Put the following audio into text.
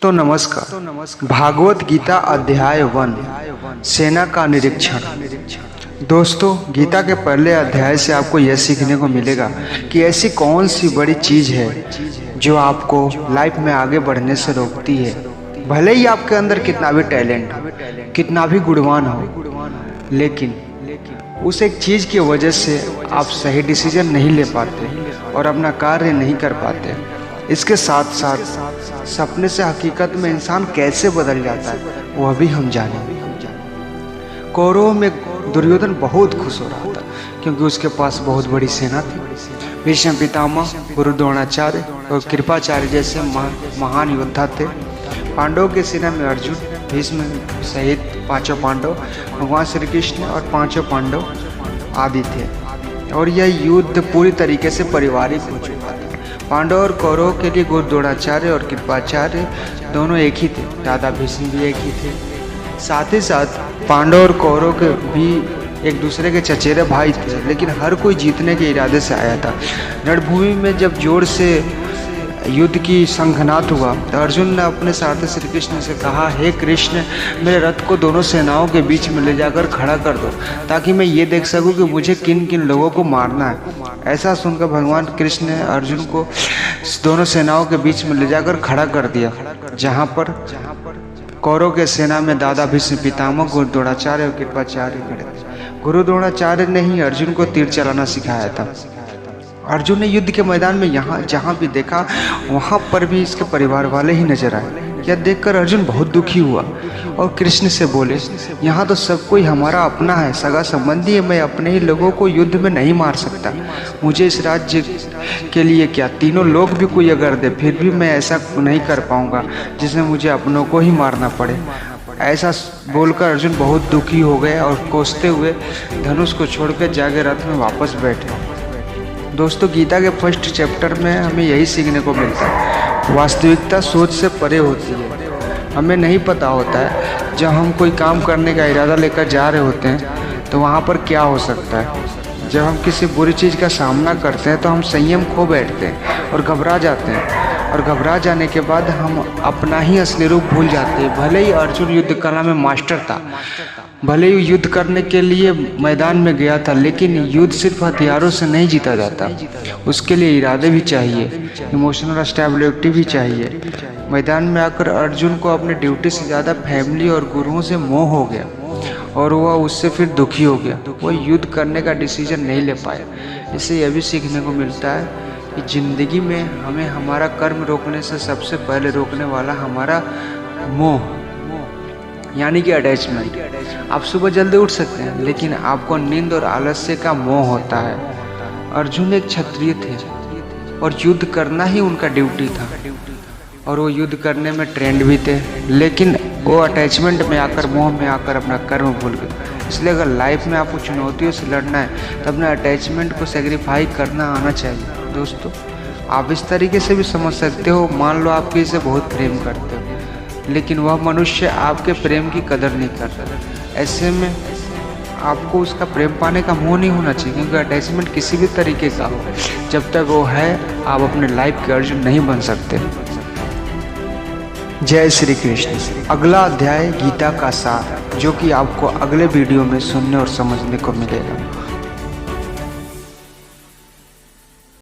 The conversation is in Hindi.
तो नमस्कार। भागवत गीता अध्याय 1 सेना का निरीक्षण। दोस्तों, गीता के पहले अध्याय से आपको यह सीखने को मिलेगा कि ऐसी कौन सी बड़ी चीज है जो आपको लाइफ में आगे बढ़ने से रोकती है। भले ही आपके अंदर कितना भी टैलेंट हो, कितना भी गुणवान हो, लेकिन उस एक चीज की वजह से आप सही डिसीजन नहीं ले पाते और अपना कार्य नहीं कर पाते। इसके साथ साथ सपने से हकीकत में इंसान कैसे बदल जाता है वह भी हम जानेंगे। कौरवों में दुर्योधन बहुत खुश हो रहा था क्योंकि उसके पास बहुत बड़ी सेना थी। भीष्म पितामह, गुरु द्रोणाचार्य और कृपाचार्य जैसे महान योद्धा थे। पांडवों की सेना में अर्जुन, भीष्म सहित पांचों पांडव, भगवान श्री कृष्ण और पांचों पांडव आदि थे और यह युद्ध पूरी तरीके से पारिवारिक हो चुका था। पांडव और कौरवों के लिए गुरु द्रोणाचार्य और कृपाचार्य दोनों एक ही थे। दादा भीष्म भी एक ही थे। साथ ही साथ पांडव और कौरव के भी एक दूसरे के चचेरे भाई थे, लेकिन हर कोई जीतने के इरादे से आया था। रणभूमि में जब जोर से युद्ध की संघनात हुआ तो अर्जुन ने अपने सारथी श्री कृष्ण से कहा, हे कृष्ण, मेरे रथ को दोनों सेनाओं के बीच में ले जाकर खड़ा कर दो ताकि मैं ये देख सकूं कि मुझे किन किन लोगों को मारना है। ऐसा सुनकर भगवान कृष्ण ने अर्जुन को दोनों सेनाओं के बीच में ले जाकर खड़ा कर दिया, जहाँ पर कौरव के सेना में दादा भीष्म पितामह, गुरु द्रोणाचार्य और कृपाचार्य खड़े थे। गुरु द्रोणाचार्य ने ही अर्जुन को तीर चलाना सिखाया था। अर्जुन ने युद्ध के मैदान में जहाँ भी देखा वहाँ पर भी इसके परिवार वाले ही नजर आए। यह देखकर अर्जुन बहुत दुखी हुआ और कृष्ण से बोले, यहाँ तो सब कोई हमारा अपना है, सगा संबंधी है। मैं अपने ही लोगों को युद्ध में नहीं मार सकता। मुझे इस राज्य के लिए क्या तीनों लोग भी कोई अगर दे फिर भी मैं ऐसा नहीं कर पाऊंगा जिसमें मुझे अपनों को ही मारना पड़े। ऐसा बोलकर अर्जुन बहुत दुखी हो गए और कोसते हुए धनुष को छोड़कर जाके रथ में वापस बैठे। दोस्तों, गीता के फर्स्ट चैप्टर में हमें यही सीखने को मिलता है, वास्तविकता सोच से परे होती है। हमें नहीं पता होता है जब हम कोई काम करने का इरादा लेकर जा रहे होते हैं तो वहाँ पर क्या हो सकता है। जब हम किसी बुरी चीज़ का सामना करते हैं तो हम संयम खो बैठते हैं और घबरा जाते हैं, और घबरा जाने के बाद हम अपना ही असली रूप भूल जाते हैं। भले ही अर्जुन युद्ध कला में मास्टर था, भले ही युद्ध करने के लिए मैदान में गया था, लेकिन युद्ध सिर्फ हथियारों से नहीं जीता जाता। उसके लिए इरादे भी चाहिए, इमोशनल स्टेबिलिटी भी चाहिए। मैदान में आकर अर्जुन को अपनी ड्यूटी से ज़्यादा फैमिली और गुरुओं से मोह हो गया और वह उससे फिर दुखी हो गया। वह युद्ध करने का डिसीजन नहीं ले पाया। इससे यह भी सीखने को मिलता है कि ज़िंदगी में हमें हमारा कर्म रोकने से सबसे पहले रोकने वाला हमारा मोह, यानी कि अटैचमेंट। आप सुबह जल्दी उठ सकते हैं लेकिन आपको नींद और आलस्य का मोह होता है। अर्जुन एक क्षत्रिय थे और युद्ध करना ही उनका ड्यूटी था और वो युद्ध करने में ट्रेंड भी थे, लेकिन वो अटैचमेंट में आकर, मोह में आकर अपना कर्म भूल गए। इसलिए अगर लाइफ में आपको चुनौतियों से लड़ना है तो अपने अटैचमेंट को सेक्रीफाई करना आना चाहिए। दोस्तों, आप इस तरीके से भी समझ सकते हो, मान लो आप किसी से बहुत प्रेम करते हो लेकिन वह मनुष्य आपके प्रेम की कदर नहीं कर रहा। ऐसे में आपको उसका प्रेम पाने का मोह नहीं होना चाहिए, क्योंकि अटैचमेंट किसी भी तरीके का हो, जब तक वो है आप अपने लाइफ के अर्जुन नहीं बन सकते। जय श्री कृष्ण। अगला अध्याय गीता का सार, जो कि आपको अगले वीडियो में सुनने और समझने को मिलेगा।